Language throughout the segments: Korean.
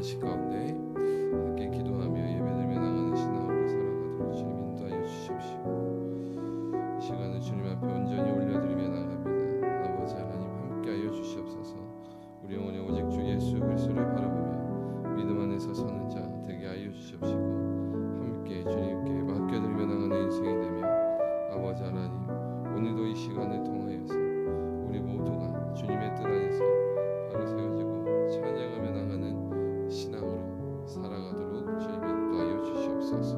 인도하실 가운데 함께 기도하며 예배드리며 나가는 신앙으로 살아가도록 주님 인도하여 주십시오. 이 시간을 주님 앞에 온전히 올려드리며 나갑니다. 아버지 하나님 함께하여 주시옵소서. 우리 영혼이 오직 주 예수 그리스도를 바라보며 믿음 안에서 서는 자 되게 하여 주시옵시고, 함께 주님께 맡겨드리며 나가는 인생이 되며 아버지 하나님 오늘도 이 시간을 통하여서 우리 모두가 주님의 뜻 안에서 바로 세워지고 찬양하며 나가는 신앙으로 살아가도록 주님 인도하여 주시옵소서.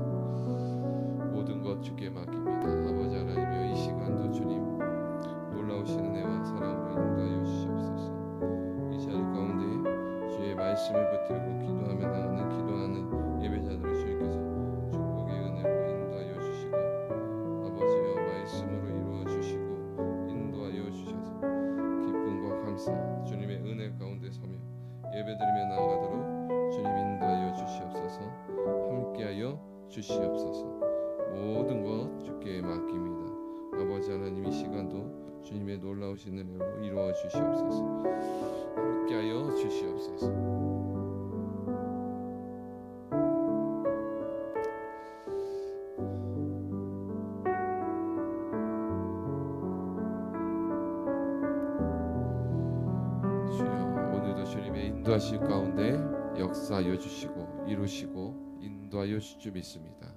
모든 것 주께 맡깁니다. 아버지 하나님이여, 이 시간도 주님 놀라우신 은혜와 사랑으로 인도하여 주시옵소서. 이 자리 가운데 주의 말씀을 붙들고 기도하며 나가는 기도하는 예배자들을 주님께서 축복의 은혜로 인도하여 주시고 아버지여 말씀으로 이루어 주시고 인도하여 주셔서 기쁨과 감사 주님의 은혜 가운데 서며 예배드리며 나아가도록 주님 인도하여 주시옵소서. 함께하여 주시옵소서. 모든 것 주께 맡깁니다. 아버지 하나님 이 시간도 주님의 놀라우신 은혜로 이루어 주시옵소서. 함께하여 주시옵소서. 인도하실 가운데 역사하여 주시고 이루시고 인도하여 주실 줄 믿습니다.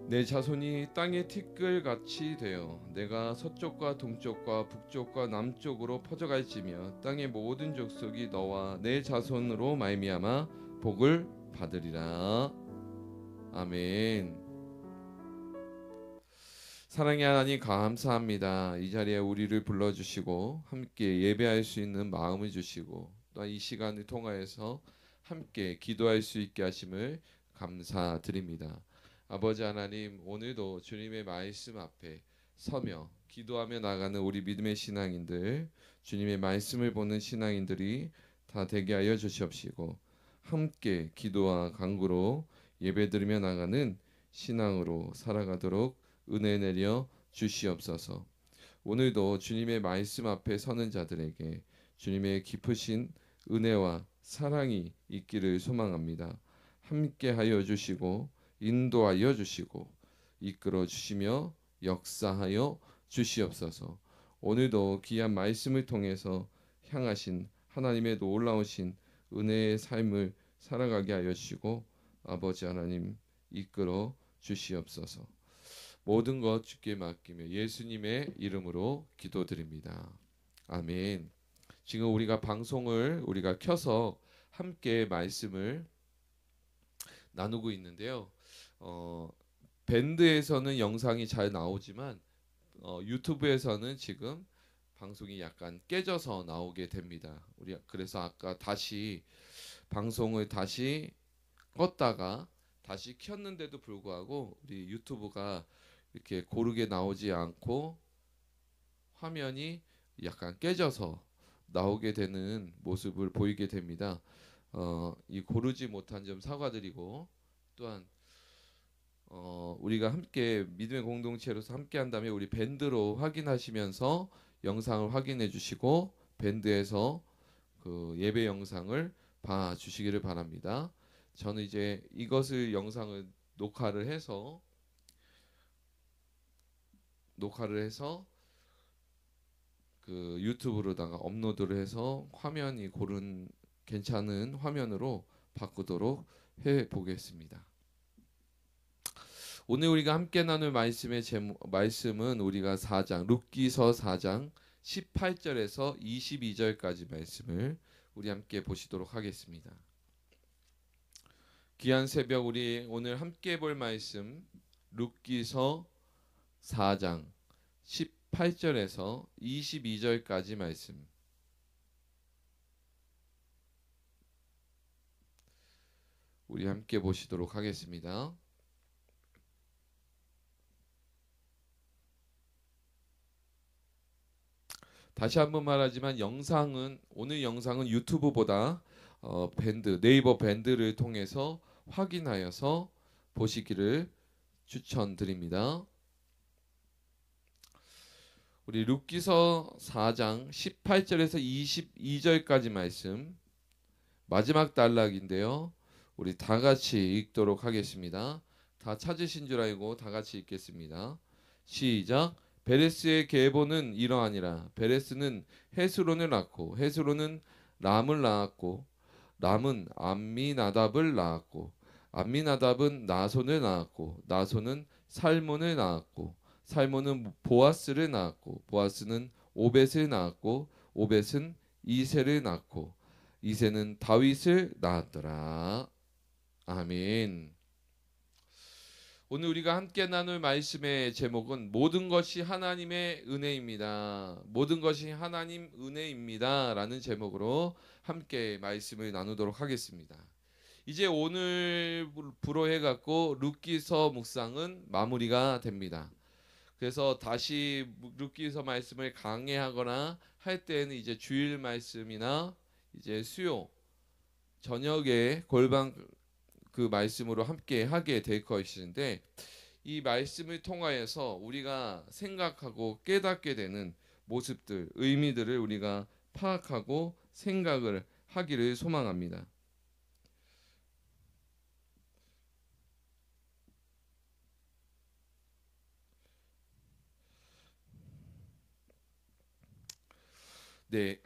내 자손이 땅의 티끌같이 되어 내가 서쪽과 동쪽과 북쪽과 남쪽으로 퍼져갈지며 땅의 모든 족속이 너와 내 자손으로 말미암아 복을 받으리라. 아멘. 사랑의 하나님 감사합니다. 이 자리에 우리를 불러주시고 함께 예배할 수 있는 마음을 주시고 또 이 시간을 통하여서 함께 기도할 수 있게 하심을 감사드립니다. 아버지 하나님, 오늘도 주님의 말씀 앞에 서며 기도하며 나가는 우리 믿음의 신앙인들, 주님의 말씀을 보는 신앙인들이 다 되게 하여 주시옵시고 함께 기도와 간구로 예배드리며 나가는 신앙으로 살아가도록 은혜 내려 주시옵소서. 오늘도 주님의 말씀 앞에 서는 자들에게 주님의 깊으신 은혜와 사랑이 있기를 소망합니다. 함께 하여 주시고 인도하여 주시고 이끌어 주시며 역사하여 주시옵소서. 오늘도 귀한 말씀을 통해서 향하신 하나님의 놀라우신 은혜의 삶을 살아가게 하여 주시고 아버지 하나님 이끌어 주시옵소서. 모든 것 주께 맡기며 예수님의 이름으로 기도드립니다. 아멘. 지금 우리가 방송을 켜서 함께 말씀을 나누고 있는데요. 밴드에서는 영상이 잘 나오지만 유튜브에서는 지금 방송이 약간 깨져서 나오게 됩니다. 우리 그래서 아까 다시 방송을 다시 껐다가 다시 켰는데도 불구하고 우리 유튜브가 이렇게 고르게 나오지 않고 화면이 약간 깨져서 나오게 되는 모습을 보이게 됩니다. 이 고르지 못한 점 사과드리고 또한 우리가 함께 믿음의 공동체로서 함께 한다면 우리 밴드로 확인하시면서 영상을 확인해 주시고 밴드에서 그 예배 영상을 봐 주시기를 바랍니다. 저는 이제 이것을 영상을 녹화를 해서 그 유튜브로다가 업로드를 해서 화면이 고른 괜찮은 화면으로 바꾸도록 해 보겠습니다. 오늘 우리가 함께 나눌 말씀은 우리가 룻기서 4장 18절에서 22절까지 말씀을 우리 함께 보시도록 하겠습니다. 귀한 새벽 우리 오늘 함께 볼 말씀 룻기서 4장 18절에서 22절까지 말씀. 우리 함께 보시도록 하겠습니다. 다시 한번 말하지만 오늘 영상은 유튜브보다 네이버 밴드를 통해서 확인하여서 보시기를 추천드립니다. 우리 룻기서 4장 18절에서 22절까지 말씀 마지막 단락인데요. 우리 다 같이 읽도록 하겠습니다. 다 찾으신 줄 알고 다 같이 읽겠습니다. 시작. 베레스의 계보는 이러하니라. 베레스는 헤스론을 낳고 헤스론은 람을 낳았고 람은 암미나답을 낳았고 암미나답은 나손을 낳았고 나손은 살몬을 낳았고 살몬은 보아스를 낳았고 보아스는 오벳을 낳았고 오벳은 이새를 낳고 이새는 다윗을 낳았더라. 아멘. 오늘 우리가 함께 나눌 말씀의 제목은 모든 것이 하나님의 은혜입니다. 모든 것이 하나님 은혜입니다 라는 제목으로 함께 말씀을 나누도록 하겠습니다. 이제 오늘부로 해갖고 룻기서 묵상은 마무리가 됩니다. 그래서 다시 룻기서 말씀을 강해하거나 할 때는 이제 주일 말씀이나 이제 수요 저녁에 골방 그 말씀으로 함께 하게 될 것인데, 이 말씀을 통하여서 우리가 생각하고 깨닫게 되는 모습들, 의미들을 우리가 파악하고 생각을 하기를 소망합니다. 네.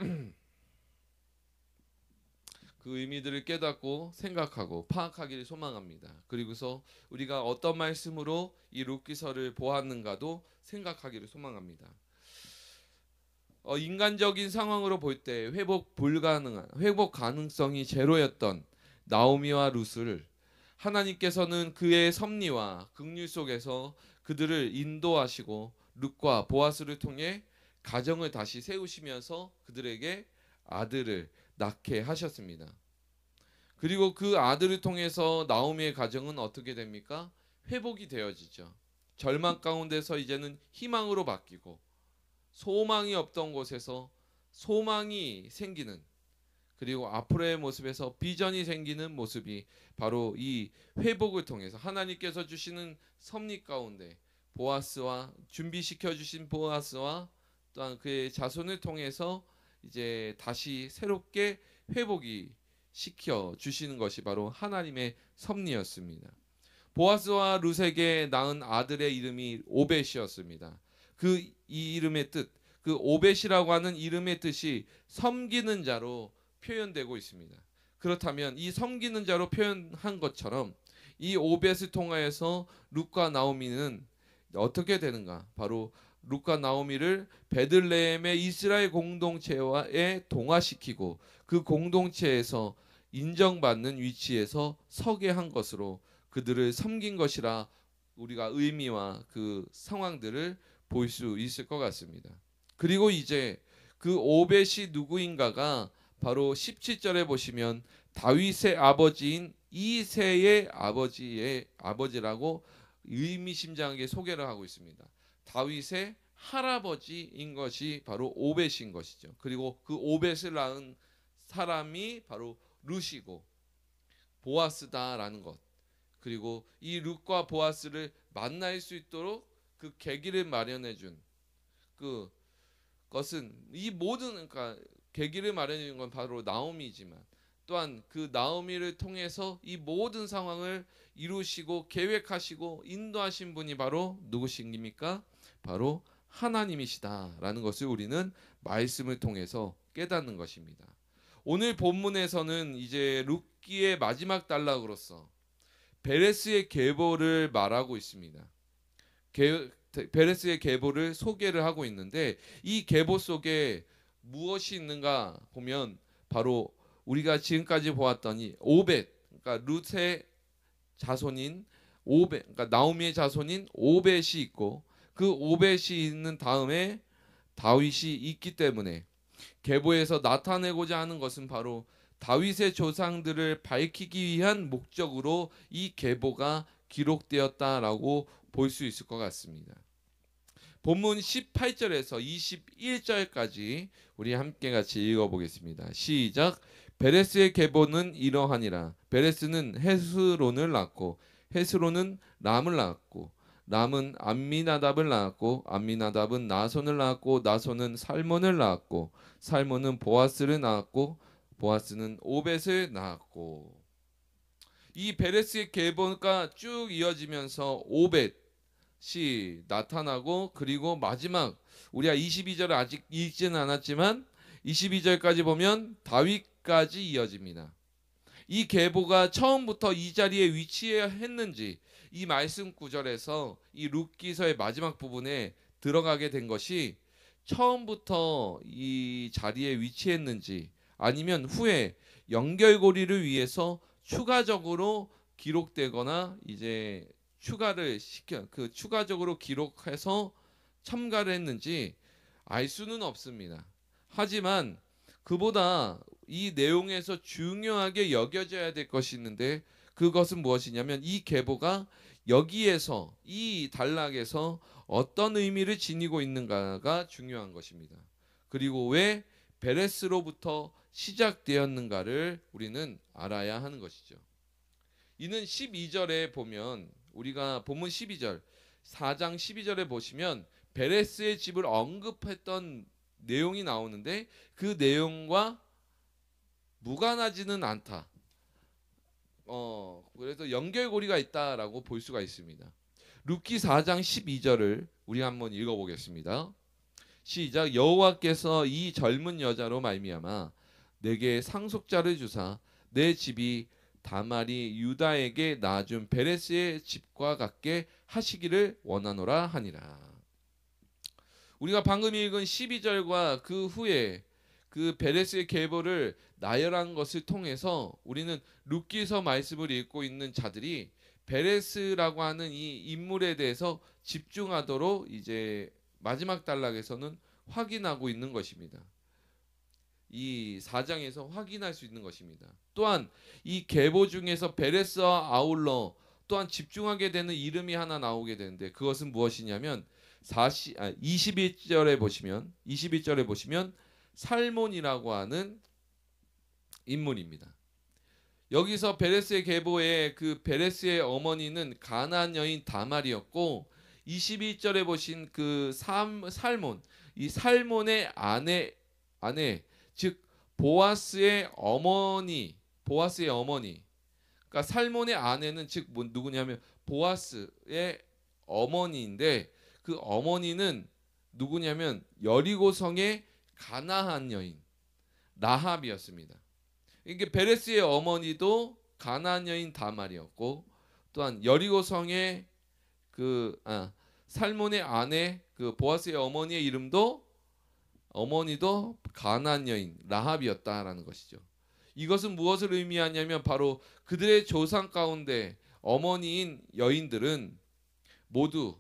그 의미들을 깨닫고 생각하고 파악하기를 소망합니다. 그리고서 우리가 어떤 말씀으로 이 룻기서를 보았는가도 생각하기를 소망합니다. 인간적인 상황으로 볼 때 회복 가능성이 제로였던 나오미와 룻을 하나님께서는 그의 섭리와 긍휼 속에서 그들을 인도하시고 룻과 보아스를 통해 가정을 다시 세우시면서 그들에게 아들을 낳게 하셨습니다. 그리고 그 아들을 통해서 나오미의 가정은 어떻게 됩니까? 회복이 되어지죠. 절망 가운데서 이제는 희망으로 바뀌고 소망이 없던 곳에서 소망이 생기는, 그리고 앞으로의 모습에서 비전이 생기는 모습이 바로 이 회복을 통해서 하나님께서 주시는 섭리 가운데 보아스와 준비시켜 주신 보아스와 또한 그의 자손을 통해서 이제 다시 새롭게 회복이 시켜 주시는 것이 바로 하나님의 섭리였습니다. 보아스와 룻에게 낳은 아들의 이름이 오벳이었습니다. 이 이름의 뜻, 그 오벳이라고 하는 이름의 뜻이 섬기는 자로 표현되고 있습니다. 그렇다면 이 섬기는 자로 표현한 것처럼 이 오벳을 통하여서 룻과 나오미는 어떻게 되는가? 바로 룻과 나오미를 베들레헴의 이스라엘 공동체에 동화시키고 그 공동체에서 인정받는 위치에서 서게 한 것으로 그들을 섬긴 것이라 우리가 의미와 그 상황들을 볼 수 있을 것 같습니다. 그리고 이제 그 오벳이 누구인가가 바로 17절에 보시면 다윗의 아버지인 이새의 아버지라고 의미심장하게 소개를 하고 있습니다. 다윗의 할아버지인 것이 바로 오벳인 것이죠. 그리고 그 오벳을 낳은 사람이 바로 룻이고 보아스다라는 것, 그리고 이 룻과 보아스를 만날 수 있도록 그 계기를 마련해 준 그것은 이 모든, 그러니까 계기를 마련해 준 건 바로 나오미지만 또한 그 나오미를 통해서 이 모든 상황을 이루시고 계획하시고 인도하신 분이 바로 누구십니까? 바로 하나님이시다라는 것을 우리는 말씀을 통해서 깨닫는 것입니다. 오늘 본문에서는 이제 룻기의 마지막 단락으로서 베레스의 계보를 말하고 있습니다. 베레스의 계보를 소개를 하고 있는데, 이 계보 속에 무엇이 있는가 보면 바로 우리가 지금까지 보았더니 오벳, 그러니까 룻의 자손인 오벳, 그러니까 나오미의 자손인 오벳이 있고, 그 오벳이 있는 다음에 다윗이 있기 때문에 계보에서 나타내고자 하는 것은 바로 다윗의 조상들을 밝히기 위한 목적으로 이 계보가 기록되었다라고 볼 수 있을 것 같습니다. 본문 18절에서 21절까지 우리 함께 같이 읽어보겠습니다. 시작. 베레스의 계보는 이러하니라. 베레스는 헤스론을 낳고 헤스론은 람을 낳았고 람은 암미나답을 낳았고 암미나답은 나손을 낳았고 나손은 살몬을 낳았고 살몬은 보아스를 낳았고 보아스는 오벳을 낳았고. 이 베레스의 계보가 쭉 이어지면서 오벳이 나타나고, 그리고 마지막 우리가 22절을 아직 읽지는 않았지만 22절까지 보면 다윗까지 이어집니다. 이 계보가 처음부터 이 자리에 위치했는지 이 말씀 구절에서 이 룻기서의 마지막 부분에 들어가게 된 것이 처음부터 이 자리에 위치했는지 아니면 후에 연결고리를 위해서 추가적으로 기록되거나 이제 추가적으로 기록해서 첨가를 했는지 알 수는 없습니다. 하지만 그보다 이 내용에서 중요하게 여겨져야 될 것이 있는데, 그것은 무엇이냐면 이 계보가 여기에서 이 단락에서 어떤 의미를 지니고 있는가가 중요한 것입니다. 그리고 왜 베레스로부터 시작되었는가를 우리는 알아야 하는 것이죠. 이는 12절에 보면, 우리가 본문 12절 4장 12절에 보시면 베레스의 집을 언급했던 내용이 나오는데 그 내용과 무관하지는 않다. 그래서 연결고리가 있다라고 볼 수가 있습니다. 룻기 4장 12절을 우리 한번 읽어보겠습니다. 시작. 여호와께서 이 젊은 여자로 말미암아 내게 상속자를 주사 내 집이 다말이 유다에게 낳아준 베레스의 집과 같게 하시기를 원하노라 하니라. 우리가 방금 읽은 12절과 그 후에 그 베레스의 계보를 나열한 것을 통해서 우리는 룻기서 말씀을 읽고 있는 자들이 베레스라고 하는 이 인물에 대해서 집중하도록 이제 마지막 단락에서는 확인하고 있는 것입니다. 이 4장에서 확인할 수 있는 것입니다. 또한 이 계보 중에서 베레스와 아울러 또한 집중하게 되는 이름이 하나 나오게 되는데, 그것은 무엇이냐면 21절에 보시면 살몬이라고 하는 인물입니다. 여기서 베레스의 계보에 그 베레스의 어머니는 가나안 여인 다말이었고, 21절에 보신 그 살몬, 이 살몬의 아내 즉 보아스의 어머니, 그러니까 살몬의 아내는 즉 누구냐면 보아스의 어머니인데, 그 어머니는 누구냐면 여리고성의 가나안 여인 라합이었습니다. 이게 베레스의 어머니도 가나안 여인 다말이었고, 또한 여리고성의 살몬의 아내 그 보아스의 어머니의 어머니도 가나안 여인 라합이었다라는 것이죠. 이것은 무엇을 의미하냐면 바로 그들의 조상 가운데 어머니인 여인들은 모두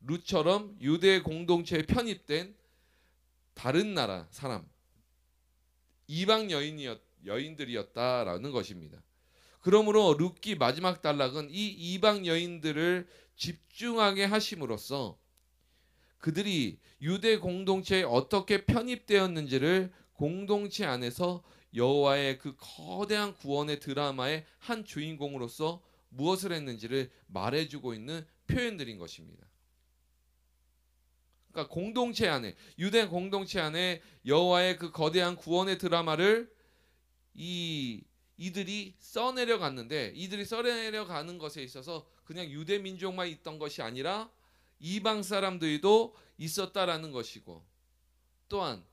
룻처럼 유대 공동체에 편입된 다른 나라 사람, 이방 여인들이었다라는 것입니다. 그러므로 룻기 마지막 단락은 이 이방 여인들을 집중하게 하심으로써 그들이 유대 공동체에 어떻게 편입되었는지를 공동체 안에서 여호와의 그 거대한 구원의 드라마의 한 주인공으로서 무엇을 했는지를 말해주고 있는 표현들인 것입니다. 그러니까 공동체 안에, 유대 공동체 안에 여호와의 그 거대한 구원의 드라마를 이들이 써내려 갔는데, 이들이 써내려 가는 것에 있어서 그냥 유대 민족만 있던 것이 아니라 이방 사람들도 있었다라는 것이고, 또한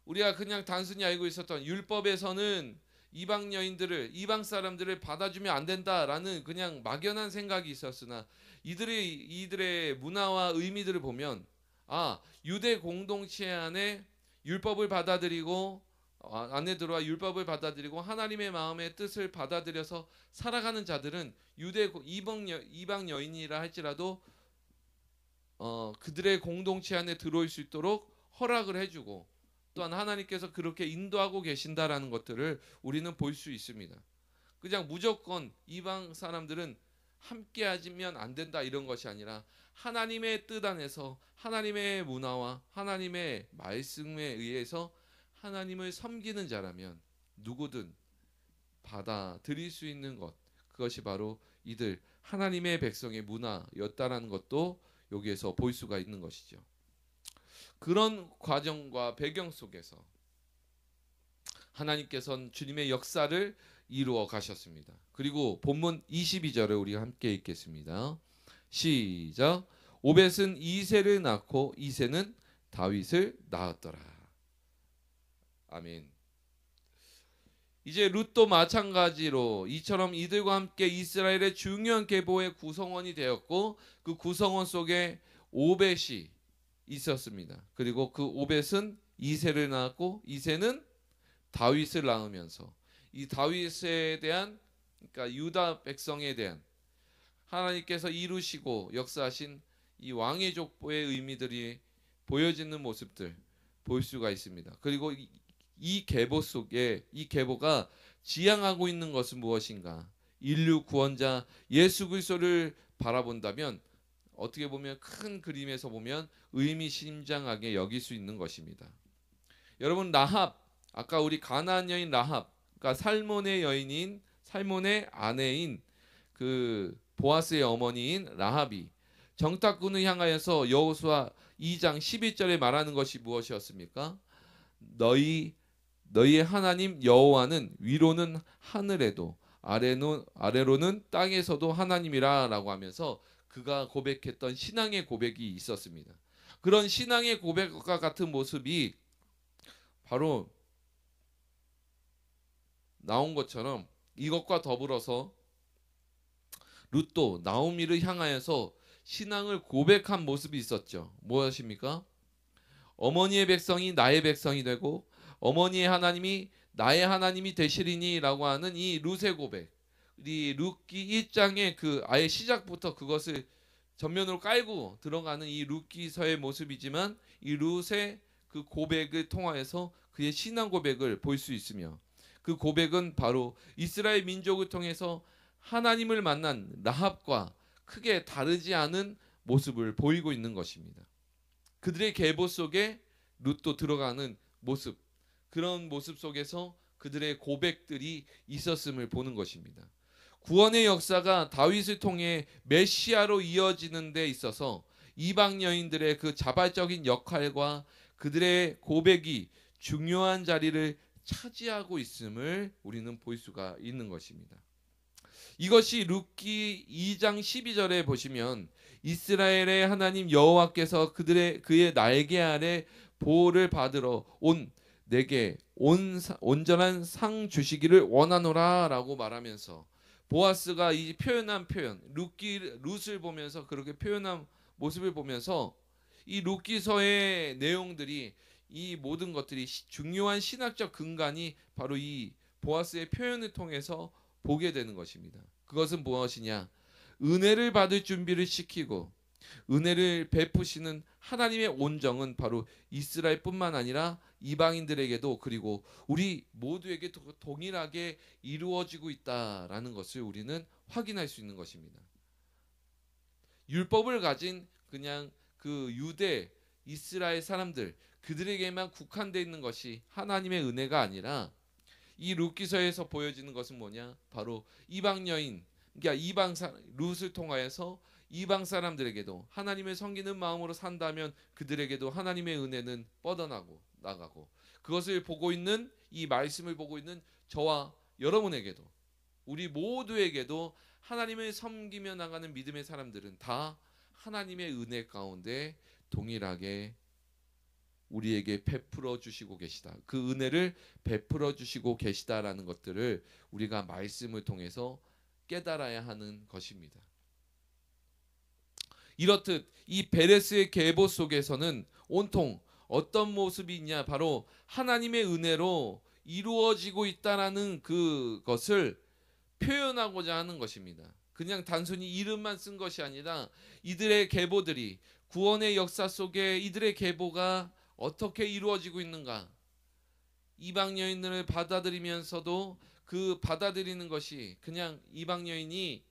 우리가 그냥 단순히 알고 있었던 율법에서는 이방 사람들을 받아주면 안 된다라는 그냥 막연한 생각이 있었으나, 이들의 문화와 의미들을 보면 유대 공동체 안에 율법을 받아들이고 안에 들어와 율법을 받아들이고 하나님의 마음의 뜻을 받아들여서 살아가는 자들은 이방 여인이라 할지라도 그들의 공동체 안에 들어올 수 있도록 허락을 해주고, 또한 하나님께서 그렇게 인도하고 계신다라는 것들을 우리는 볼 수 있습니다. 그냥 무조건 이방 사람들은 함께 하면 안 된다 이런 것이 아니라 하나님의 뜻 안에서 하나님의 문화와 하나님의 말씀에 의해서 하나님을 섬기는 자라면 누구든 받아들일 수 있는 것, 그것이 바로 이들 하나님의 백성의 문화였다라는 것도 여기에서 볼 수가 있는 것이죠. 그런 과정과 배경 속에서 하나님께서는 주님의 역사를 이루어 가셨습니다. 그리고 본문 22절을 우리가 함께 읽겠습니다. 시작. 오벳은 이새를 낳고 이새는 다윗을 낳았더라. 아멘. 이제 룻도 마찬가지로 이처럼 이들과 함께 이스라엘의 중요한 계보의 구성원이 되었고 그 구성원 속에 오벳이 있었습니다. 그리고 그 오벳은 이새를 낳았고 이새는 다윗을 낳으면서 이 다윗에 대한, 그러니까 유다 백성에 대한 하나님께서 이루시고 역사하신 이 왕의 족보의 의미들이 보여지는 모습들 볼 수가 있습니다. 그리고 이 계보 속에 이 계보가 지향하고 있는 것은 무엇인가? 인류 구원자 예수 그리스도를 바라본다면 어떻게 보면 큰 그림에서 보면 의미심장하게 여길 수 있는 것입니다. 여러분, 라합, 아까 우리 가나안 여인 라합, 그러니까 살몬의 여인인 살몬의 아내인 그 보아스의 어머니인 라합이 정탐꾼을 향하여서 여호수아 2장 11절에 말하는 것이 무엇이었습니까? 너희의 하나님 여호와는 위로는 하늘에도 아래로는 땅에서도 하나님이라 라고 하면서 그가 고백했던 신앙의 고백이 있었습니다. 그런 신앙의 고백과 같은 모습이 바로 나온 것처럼 이것과 더불어서 룻도 나오미를 향하여서 신앙을 고백한 모습이 있었죠. 무엇입니까? 어머니의 백성이 나의 백성이 되고 어머니의 하나님이 나의 하나님이 되시리니 라고 하는 이 룻의 고백, 이 룻기 1장의 그 아예 시작부터 그것을 전면으로 깔고 들어가는 이 룻기서의 모습이지만 이 룻의 그 고백을 통하여서 그의 신앙 고백을 볼 수 있으며 그 고백은 바로 이스라엘 민족을 통해서 하나님을 만난 라합과 크게 다르지 않은 모습을 보이고 있는 것입니다. 그들의 계보 속에 룻도 들어가는 모습, 그런 모습 속에서 그들의 고백들이 있었음을 보는 것입니다. 구원의 역사가 다윗을 통해 메시아로 이어지는 데 있어서 이방 여인들의 그 자발적인 역할과 그들의 고백이 중요한 자리를 차지하고 있음을 우리는 볼 수가 있는 것입니다. 이것이 룻기 2장 12절에 보시면 이스라엘의 하나님 여호와께서 그의 날개 아래 보호를 받으러 내게 온전한 상 주시기를 원하노라 라고 말하면서 보아스가 이 표현한 표현, 룻을 보면서 그렇게 표현한 모습을 보면서 이 룻기서의 내용들이 이 모든 것들이 중요한 신학적 근간이 바로 이 보아스의 표현을 통해서 보게 되는 것입니다. 그것은 무엇이냐? 은혜를 받을 준비를 시키고 은혜를 베푸시는 하나님의 온정은 바로 이스라엘뿐만 아니라 이방인들에게도 그리고 우리 모두에게 동일하게 이루어지고 있다라는 것을 우리는 확인할 수 있는 것입니다. 율법을 가진 그냥 그 유대 이스라엘 사람들 그들에게만 국한되어 있는 것이 하나님의 은혜가 아니라 이 룻기서에서 보여지는 것은 뭐냐? 바로 이방 여인, 그러니까 룻을 통하여서 이방 사람들에게도 하나님을 섬기는 마음으로 산다면 그들에게도 하나님의 은혜는 뻗어나고 나가고 그것을 보고 있는 이 말씀을 보고 있는 저와 여러분에게도 우리 모두에게도 하나님을 섬기며 나가는 믿음의 사람들은 다 하나님의 은혜 가운데 동일하게 우리에게 베풀어 주시고 계시다. 그 은혜를 베풀어 주시고 계시다라는 것들을 우리가 말씀을 통해서 깨달아야 하는 것입니다. 이렇듯 이 베레스의 계보 속에서는 온통 어떤 모습이 있냐? 바로 하나님의 은혜로 이루어지고 있다라는 그것을 표현하고자 하는 것입니다. 그냥 단순히 이름만 쓴 것이 아니라 이들의 계보들이 구원의 역사 속에 이들의 계보가 어떻게 이루어지고 있는가? 이방 여인들을 받아들이면서도 그 받아들이는 것이 그냥 이방 여인이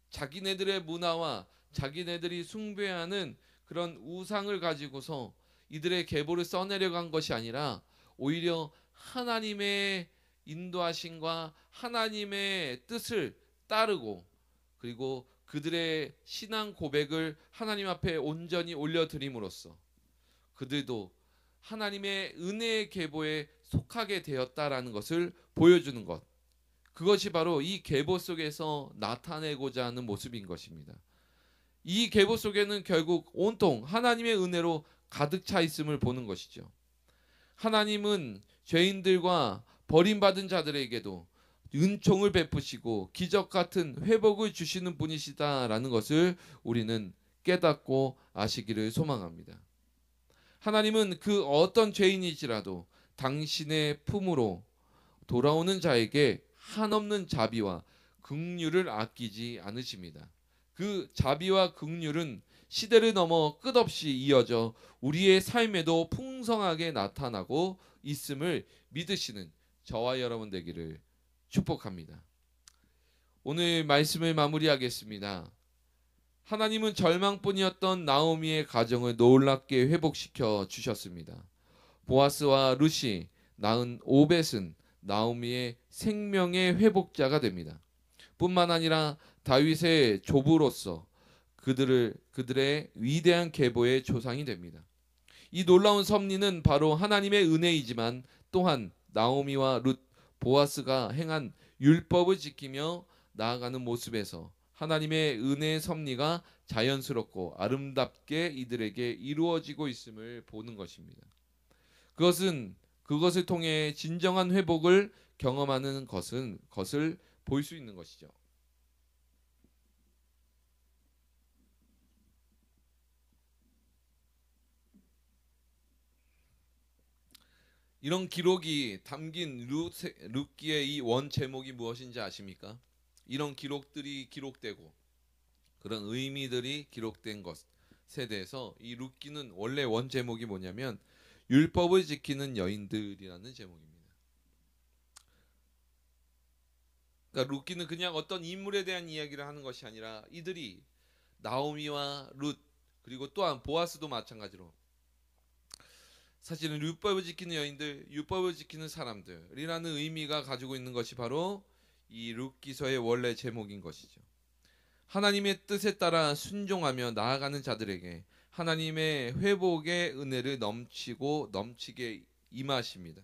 자기네들의 문화와 자기네들이 숭배하는 그런 우상을 가지고서 이들의 계보를 써내려간 것이 아니라 오히려 하나님의 인도하심과 하나님의 뜻을 따르고 그리고 그들의 신앙 고백을 하나님 앞에 온전히 올려드림으로써 그들도 하나님의 은혜의 계보에 속하게 되었다라는 것을 보여주는 것, 그것이 바로 이 계보 속에서 나타내고자 하는 모습인 것입니다. 이 계보 속에는 결국 온통 하나님의 은혜로 가득 차 있음을 보는 것이죠. 하나님은 죄인들과 버림받은 자들에게도 은총을 베푸시고 기적 같은 회복을 주시는 분이시다라는 것을 우리는 깨닫고 아시기를 소망합니다. 하나님은 그 어떤 죄인이지라도 당신의 품으로 돌아오는 자에게 한없는 자비와 긍휼을 아끼지 않으십니다. 그 자비와 긍휼은 시대를 넘어 끝없이 이어져 우리의 삶에도 풍성하게 나타나고 있음을 믿으시는 저와 여러분 되기를 축복합니다. 오늘 말씀을 마무리하겠습니다. 하나님은 절망뿐이었던 나오미의 가정을 놀랍게 회복시켜 주셨습니다. 보아스와 룻이 낳은 오벳은 나오미의 생명의 회복자가 됩니다. 뿐만 아니라 다윗의 조부로서 그들의 위대한 계보의 조상이 됩니다. 이 놀라운 섭리는 바로 하나님의 은혜이지만 또한 나오미와 룻, 보아스가 행한 율법을 지키며 나아가는 모습에서 하나님의 은혜의 섭리가 자연스럽고 아름답게 이들에게 이루어지고 있음을 보는 것입니다. 그것을 통해 진정한 회복을 경험하는 것을 볼 수 있는 것이죠. 이런 기록이 담긴 룻기의 이 원 제목이 무엇인지 아십니까? 이런 기록들이 기록되고 그런 의미들이 기록된 것에 대해서 이 룻기는 원래 원 제목이 뭐냐면 율법을 지키는 여인들이라는 제목입니다. 그러니까 룻기는 그냥 어떤 인물에 대한 이야기를 하는 것이 아니라 이들이 나오미와 룻 그리고 또한 보아스도 마찬가지로 사실은 율법을 지키는 여인들, 율법을 지키는 사람들이라는 의미가 가지고 있는 것이 바로 이 룻기서의 원래 제목인 것이죠. 하나님의 뜻에 따라 순종하며 나아가는 자들에게 하나님의 회복의 은혜를 넘치게 임하십니다.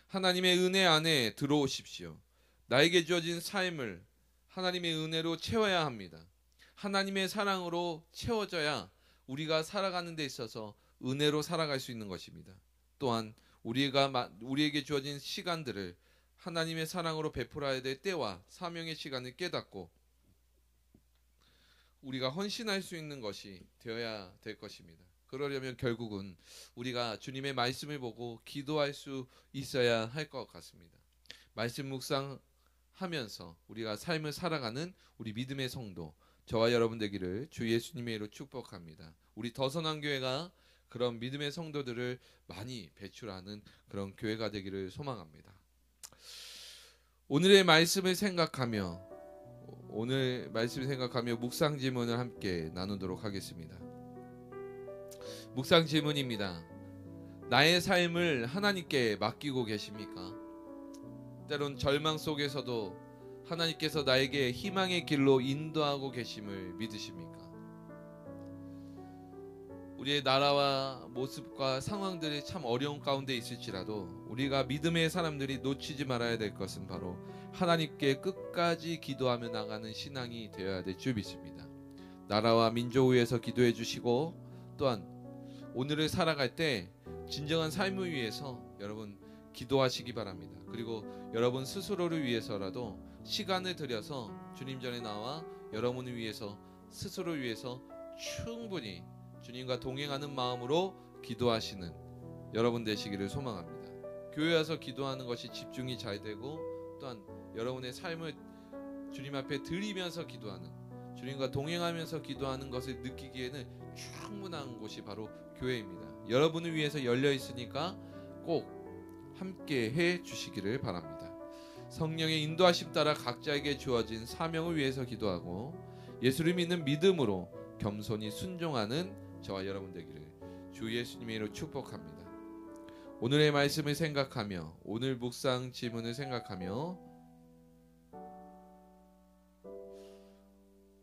하나님의 은혜 안에 들어오십시오. 나에게 주어진 삶을 하나님의 은혜로 채워야 합니다. 하나님의 사랑으로 채워져야 우리가 살아가는 데 있어서 은혜로 살아갈 수 있는 것입니다. 또한 우리에게 주어진 시간들을 하나님의 사랑으로 베풀어야 될 때와 사명의 시간을 깨닫고 우리가 헌신할 수 있는 것이 되어야 될 것입니다. 그러려면 결국은 우리가 주님의 말씀을 보고 기도할 수 있어야 할 것 같습니다. 말씀 묵상하면서 우리가 삶을 살아가는 우리 믿음의 성도 저와 여러분 되기를 주 예수님의 이름으로 축복합니다. 우리 더선한교회가 그런 믿음의 성도들을 많이 배출하는 그런 교회가 되기를 소망합니다. 오늘 말씀을 생각하며 묵상 질문을 함께 나누도록 하겠습니다. 묵상 질문입니다. 나의 삶을 하나님께 맡기고 계십니까? 때론 절망 속에서도 하나님께서 나에게 희망의 길로 인도하고 계심을 믿으십니까? 우리의 나라와 모습과 상황들이 참 어려운 가운데 있을지라도 우리가 믿음의 사람들이 놓치지 말아야 될 것은 바로 하나님께 끝까지 기도하며 나가는 신앙이 되어야 될 줄 믿습니다. 나라와 민족을 위해서 기도해 주시고 또한 오늘을 살아갈 때 진정한 삶을 위해서 여러분 기도하시기 바랍니다. 그리고 여러분 스스로를 위해서라도 시간을 들여서 주님 전에 나와 여러분을 위해서 스스로를 위해서 충분히 주님과 동행하는 마음으로 기도하시는 여러분 되시기를 소망합니다. 교회 와서 기도하는 것이 집중이 잘 되고 또한 여러분의 삶을 주님 앞에 드리면서 기도하는 주님과 동행하면서 기도하는 것을 느끼기에는 충분한 곳이 바로 교회입니다. 여러분을 위해서 열려 있으니까 꼭 함께 해 주시기를 바랍니다. 성령의 인도하심 따라 각자에게 주어진 사명을 위해서 기도하고 예수를 믿는 믿음으로 겸손히 순종하는 저와 여러분 되기를 주 예수님의 이름으로 축복합니다. 오늘의 말씀을 생각하며 오늘 묵상 지문을 생각하며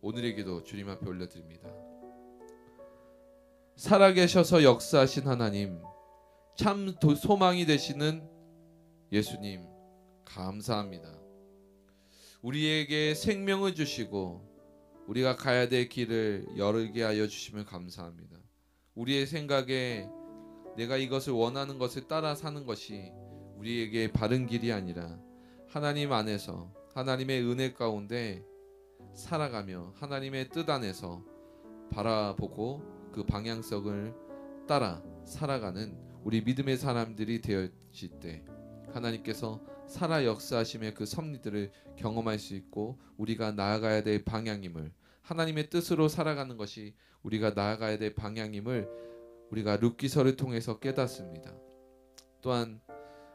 오늘의 기도 주님 앞에 올려드립니다. 살아계셔서 역사하신 하나님, 참 소망이 되시는 예수님 감사합니다. 우리에게 생명을 주시고 우리가 가야 될 길을 열게 하여 주시면 감사합니다. 우리의 생각에 내가 이것을 원하는 것을 따라 사는 것이 우리에게 바른 길이 아니라 하나님 안에서 하나님의 은혜 가운데 살아가며 하나님의 뜻 안에서 바라보고 그 방향성을 따라 살아가는 우리 믿음의 사람들이 되어질 때 하나님께서 살아 역사하심의 그 섭리들을 경험할 수 있고 우리가 나아가야 될 방향임을, 하나님의 뜻으로 살아가는 것이 우리가 나아가야 될 방향임을 우리가 룻기서를 통해서 깨닫습니다. 또한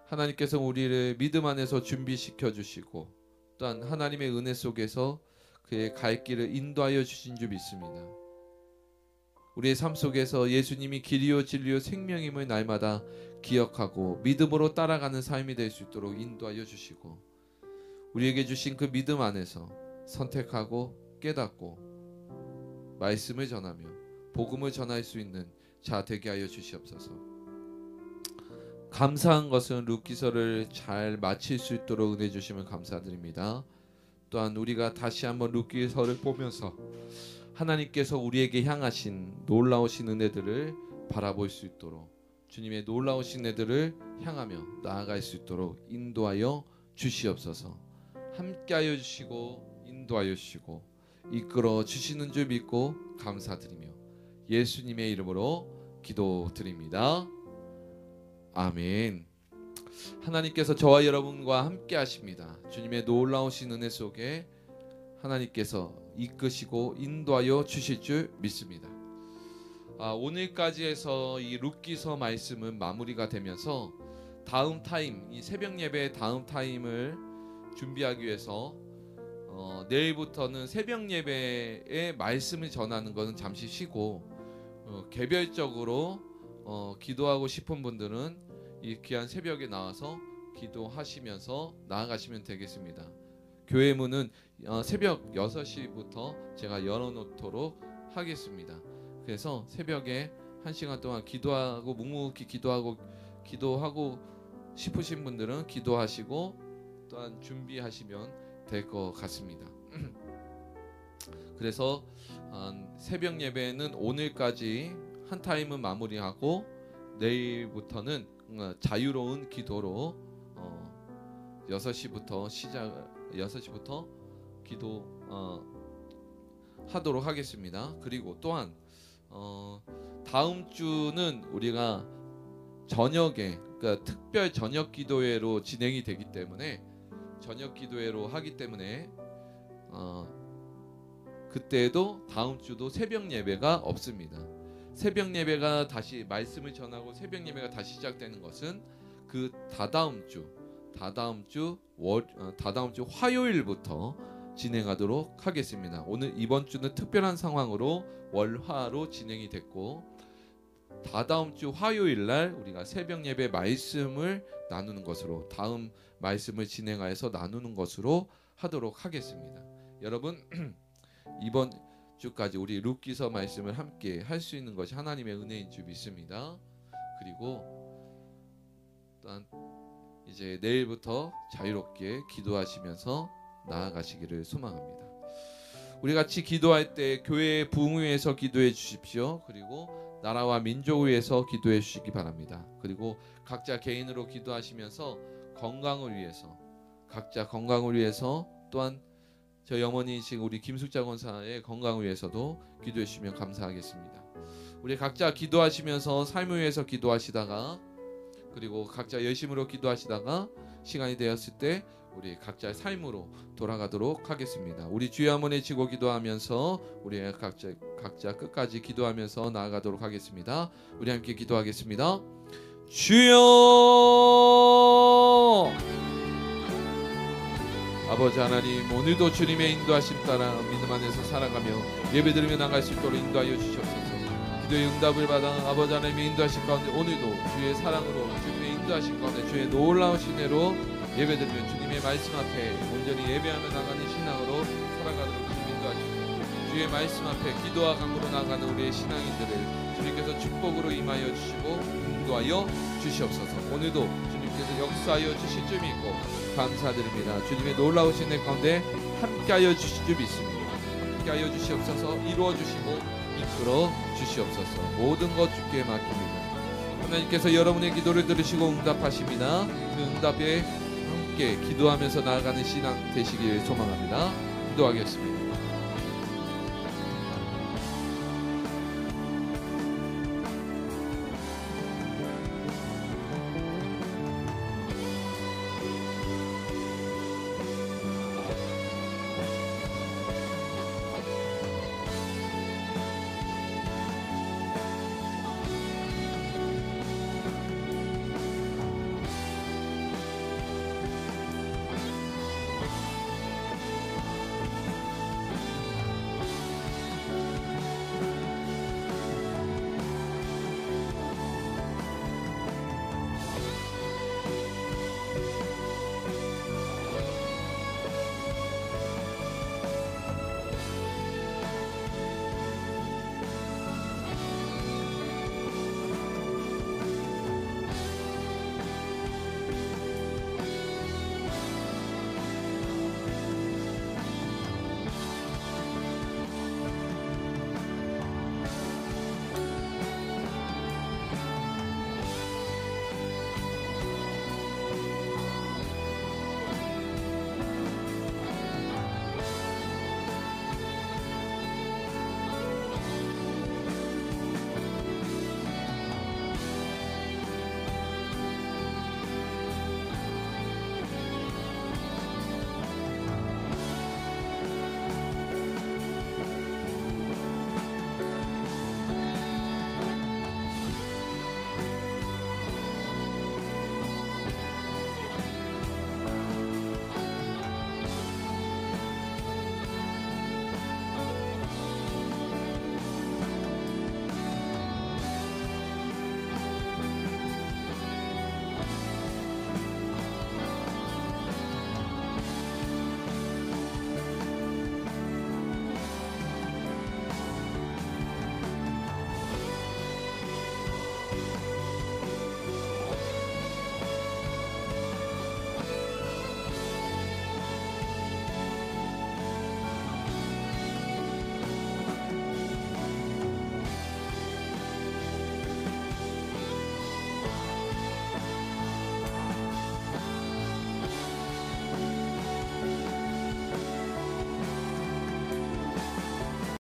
하나님께서 우리를 믿음 안에서 준비시켜 주시고 또한 하나님의 은혜 속에서 그의 갈 길을 인도하여 주신 줄 믿습니다. 우리의 삶 속에서 예수님이 길이요 진리요 생명임을 날마다 기억하고 믿음으로 따라가는 삶이 될 수 있도록 인도하여 주시고 우리에게 주신 그 믿음 안에서 선택하고 깨닫고 말씀을 전하며 복음을 전할 수 있는 자 되게 하여 주시옵소서. 감사한 것은 룻기서를 잘 마칠 수 있도록 은혜 주시면 감사드립니다. 또한 우리가 다시 한번 룻기서를 보면서 하나님께서 우리에게 향하신 놀라우신 은혜들을 바라볼 수 있도록 주님의 놀라우신 은혜들을 향하며 나아갈 수 있도록 인도하여 주시옵소서. 함께하여 주시고 인도하여 주시고 이끌어 주시는 줄 믿고 감사드리며 예수님의 이름으로 기도드립니다. 아멘. 하나님께서 저와 여러분과 함께 하십니다. 주님의 놀라우신 은혜 속에 하나님께서 이끄시고 인도하여 주실 줄 믿습니다. 오늘까지 해서 이 룻기서 말씀은 마무리가 되면서 다음 타임, 이 새벽 예배의 다음 타임을 준비하기 위해서 내일부터는 새벽 예배의 말씀을 전하는 것은 잠시 쉬고 개별적으로 기도하고 싶은 분들은 이 귀한 새벽에 나와서 기도하시면서 나아가시면 되겠습니다. 교회 문은 새벽 6시부터 제가 열어놓도록 하겠습니다. 그래서 새벽에 1시간 동안 기도하고 묵묵히 기도하고 싶으신 분들은 기도하시고 또한 준비하시면 될 것 같습니다. 그래서 새벽 예배는 오늘까지 한 타임은 마무리하고 내일부터는 자유로운 기도로 6시부터 기도 하도록 하겠습니다. 그리고 또한 다음 주는 우리가 저녁에 그러니까 특별 저녁 기도회로 진행이 되기 때문에 저녁 기도회로 하기 때문에 그때도 다음 주도 새벽 예배가 없습니다. 새벽 예배가 다시 말씀을 전하고 새벽 예배가 다시 시작되는 것은 그 다다음 주 화요일부터 진행하도록 하겠습니다. 오늘 이번 주는 특별한 상황으로 월화로 진행이 됐고 다다음 주 화요일 날 우리가 새벽 예배 말씀을 나누는 것으로 다음 말씀을 진행하여서 나누는 것으로 하도록 하겠습니다. 여러분 이번 주까지 우리 룻기서 말씀을 함께 할 수 있는 것이 하나님의 은혜인 줄 믿습니다. 그리고 또한 이제 내일부터 자유롭게 기도하시면서 나아가시기를 소망합니다. 우리 같이 기도할 때 교회의 부흥을 위해서 기도해 주십시오. 그리고 나라와 민족을 위해서 기도해 주시기 바랍니다. 그리고 각자 개인으로 기도하시면서 건강을 위해서 각자 건강을 위해서 또한 저희 어머니이신 우리 김숙자 권사의 건강을 위해서도 기도해 주시면 감사하겠습니다. 우리 각자 기도하시면서 삶을 위해서 기도하시다가 그리고 각자 열심으로 기도하시다가 시간이 되었을 때 우리 각자의 삶으로 돌아가도록 하겠습니다. 우리 주여 한번 외치고 기도하면서 우리 각자 끝까지 기도하면서 나아가도록 하겠습니다. 우리 함께 기도하겠습니다. 주여 아버지 하나님, 오늘도 주님의 인도하심 따라 믿음 안에서 살아가며 예배드리며 나갈 수 있도록 인도하여 주시옵소서. 기도의 응답을 받아 아버지 하나님의 인도하심 가운데 오늘도 주의 사랑으로 주님의 인도하심 가운데 주의 놀라우신 애로 예배드리며 주님의 말씀 앞에 온전히 예배하며 나가는 신앙으로 살아가도록 주님 인도하시고, 주의 말씀 앞에 기도와 간구로 나가는 우리의 신앙인들을 주님께서 축복으로 임하여 주시고 인도하여 주시옵소서. 오늘도 주님께서 역사하여 주실 줄 믿고 감사드립니다. 주님의 놀라우신 애 가운데 함께하여 주실 줄 믿습니다. 함께하여 주시옵소서. 이루어 주시고 이끌어 주시옵소서. 모든 것 주께 맡깁니다. 하나님께서 여러분의 기도를 들으시고 응답하십니다. 그 응답에 함께 기도하면서 나아가는 신앙 되시길 소망합니다. 기도하겠습니다.